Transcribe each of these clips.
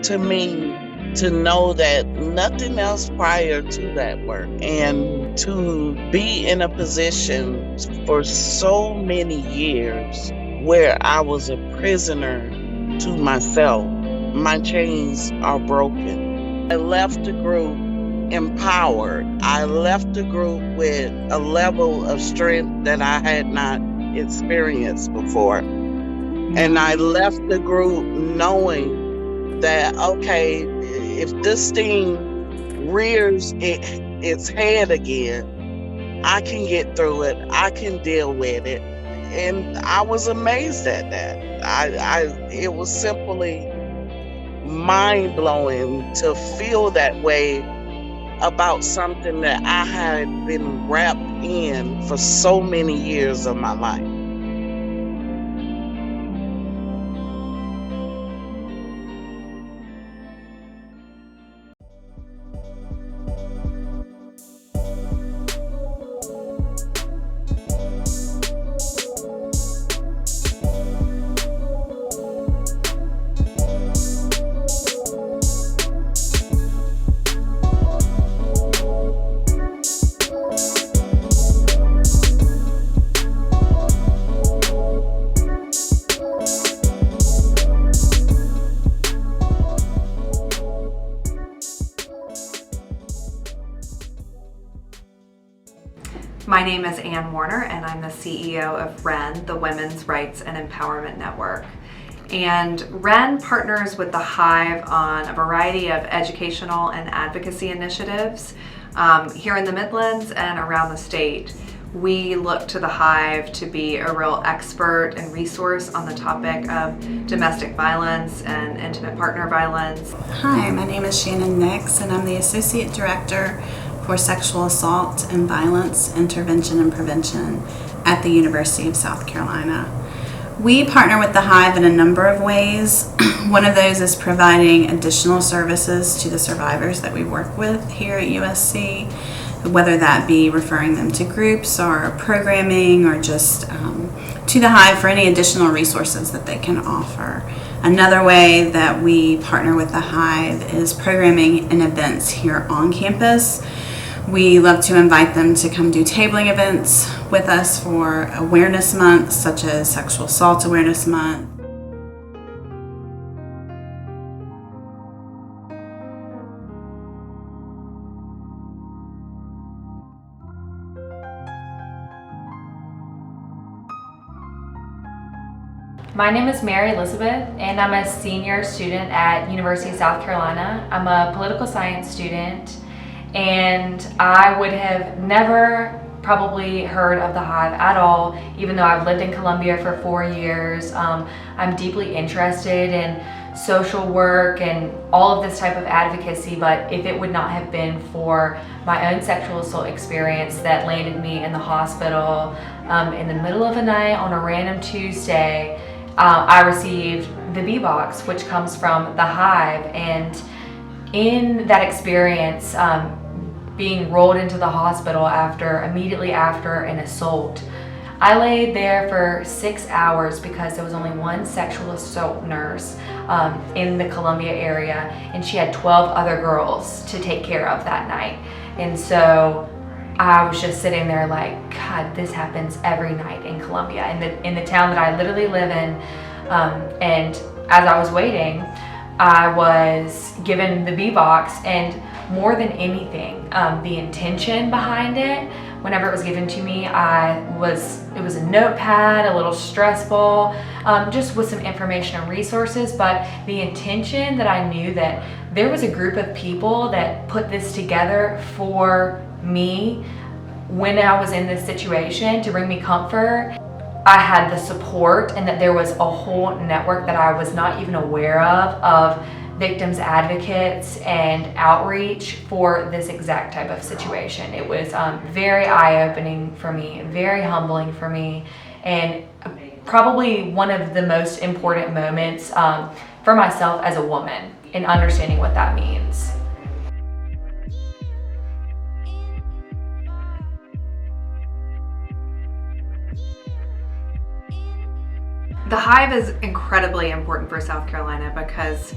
to me to know that nothing else prior to that work, and to be in a position for so many years where I was a prisoner to myself. My chains are broken. I left the group empowered. I left the group with a level of strength that I had not experienced before. And I left the group knowing that, okay, if this thing rears its head again, I can get through it. I can deal with it. And I was amazed at that. It was simply mind blowing to feel that way about something that I had been wrapped in for so many years of my life. My name is Ann Warner, and I'm the CEO of WREN, the Women's Rights and Empowerment Network. And WREN partners with the Hive on a variety of educational and advocacy initiatives here in the Midlands and around the state. We look to the Hive to be a real expert and resource on the topic of domestic violence and intimate partner violence. Hi, my name is Shannon Nix, and I'm the Associate Director for Sexual Assault and Violence Intervention and Prevention at the University of South Carolina. We partner with the Hive in a number of ways. One of those is providing additional services to the survivors that we work with here at USC, whether that be referring them to groups or programming or just to the Hive for any additional resources that they can offer. Another way that we partner with the Hive is programming and events here on campus. We love to invite them to come do tabling events with us for awareness months, such as Sexual Assault Awareness Month. My name is Mary Elizabeth, and I'm a senior student at University of South Carolina. I'm a political science student, and I would have never probably heard of the Hive at all, even though I've lived in Columbia for 4 years. I'm deeply interested in social work and all of this type of advocacy, but if it would not have been for my own sexual assault experience that landed me in the hospital in the middle of the night on a random Tuesday, I received the B box, which comes from the Hive. And in that experience, being rolled into the hospital immediately after an assault, I laid there for 6 hours because there was only one sexual assault nurse in the Columbia area, and she had 12 other girls to take care of that night. And so I was just sitting there like, God, this happens every night in Columbia, in the town that I literally live in. And as I was waiting, I was given the B box, and more than anything, the intention behind it, whenever it was given to me, it was a notepad, a little stressful, just with some information and resources, but the intention that I knew that there was a group of people that put this together for me when I was in this situation to bring me comfort. I had the support, and that there was a whole network that I was not even aware of victims advocates and outreach for this exact type of situation. It was very eye-opening for me, very humbling for me, and probably one of the most important moments for myself as a woman in understanding what that means. The Hive is incredibly important for South Carolina because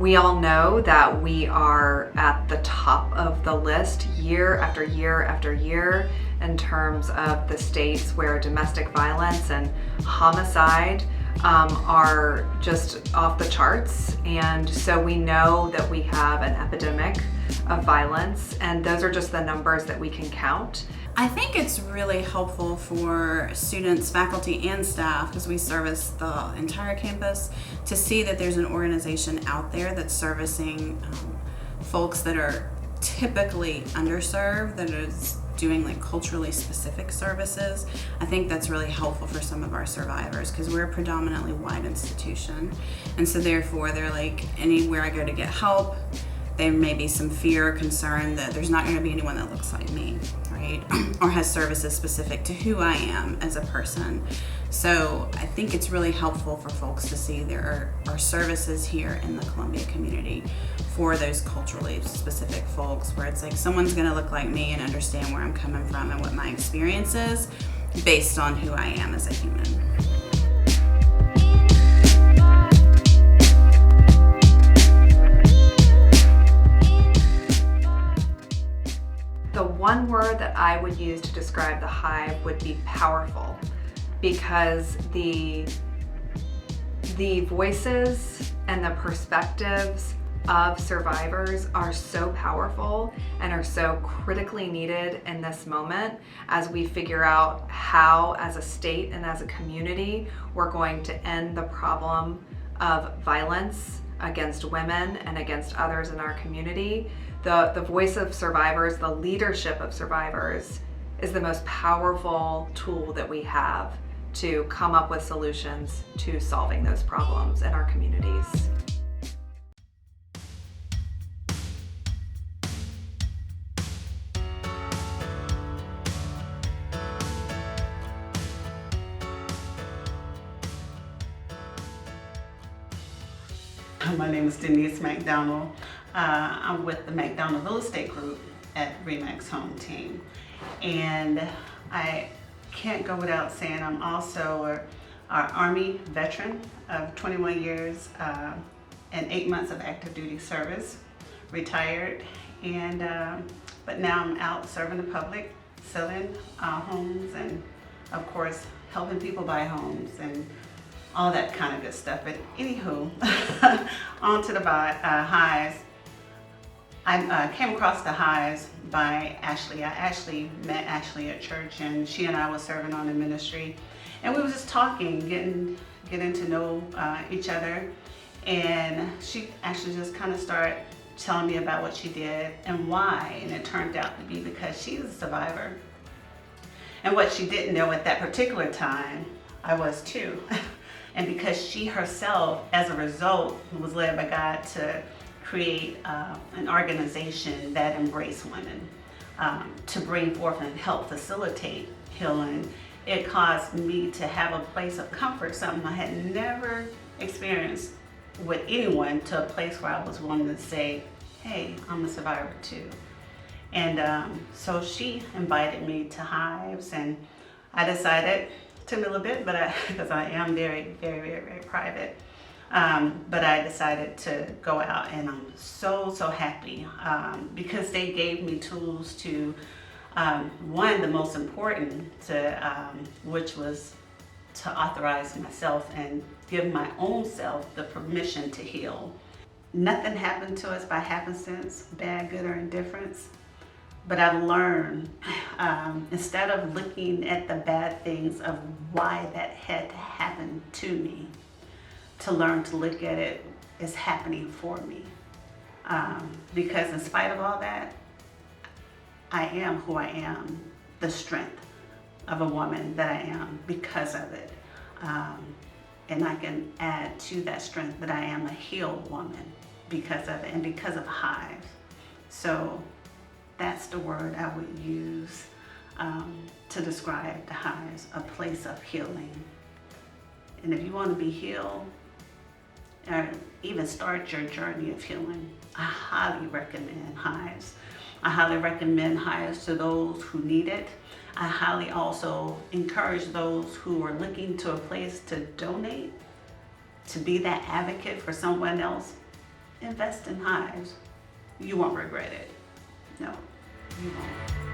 We all know that we are at the top of the list year after year after year in terms of the states where domestic violence and homicide are just off the charts. And so we know that we have an epidemic of violence, and those are just the numbers that we can count. I think it's really helpful for students, faculty, and staff, because we service the entire campus, to see that there's an organization out there that's servicing folks that are typically underserved, that is doing like culturally specific services. I think that's really helpful for some of our survivors, because we're a predominantly white institution, and so therefore they're like, anywhere I go to get help, there may be some fear or concern that there's not going to be anyone that looks like me, right? Or has services specific to who I am as a person. So I think it's really helpful for folks to see there are services here in the Columbia community for those culturally specific folks, where it's like someone's going to look like me and understand where I'm coming from and what my experience is based on who I am as a human. The one word that I would use to describe the Hive would be powerful, because the voices and the perspectives of survivors are so powerful and are so critically needed in this moment as we figure out how, as a state and as a community, we're going to end the problem of violence against women and against others in our community. The voice of survivors, the leadership of survivors, is the most powerful tool that we have to come up with solutions to solving those problems in our communities. My name is Denise McDonald. I'm with the McDonald Real Estate Group at RE/MAX Home Team. And I can't go without saying I'm also an Army veteran of 21 years and 8 months of active duty service, retired. And but now I'm out serving the public, selling homes, and of course helping people buy homes and all that kind of good stuff. But anywho, on to the Hives. I came across the Hives by Ashley. I actually met Ashley at church, and she and I was serving on the ministry, and we were just talking, getting to know each other. And she actually just kind of started telling me about what she did and why, and it turned out to be because she's a survivor. And what she didn't know at that particular time, I was too. And because she herself, as a result, was led by God to create an organization that embraced women, to bring forth and help facilitate healing, it caused me to have a place of comfort, something I had never experienced with anyone, to a place where I was willing to say, hey, I'm a survivor too. And so she invited me to Hives, and I decided, took me a little bit, but because I am very, very, very, very private, but I decided to go out, and I'm so happy because they gave me tools to, one, the most important, which was to authorize myself and give my own self the permission to heal. Nothing happened to us by happenstance, bad, good, or indifference. But I've learned, instead of looking at the bad things of why that had to happen to me, to learn to look at it as happening for me. Because in spite of all that, I am who I am, the strength of a woman that I am because of it. And I can add to that strength that I am a healed woman because of it, and because of Hive. So that's the word I would use to describe the Hives, a place of healing. And if you want to be healed, or even start your journey of healing, I highly recommend Hives. I highly recommend Hives to those who need it. I highly also encourage those who are looking to a place to donate, to be that advocate for someone else. invest in Hives. You won't regret it. No, you won't.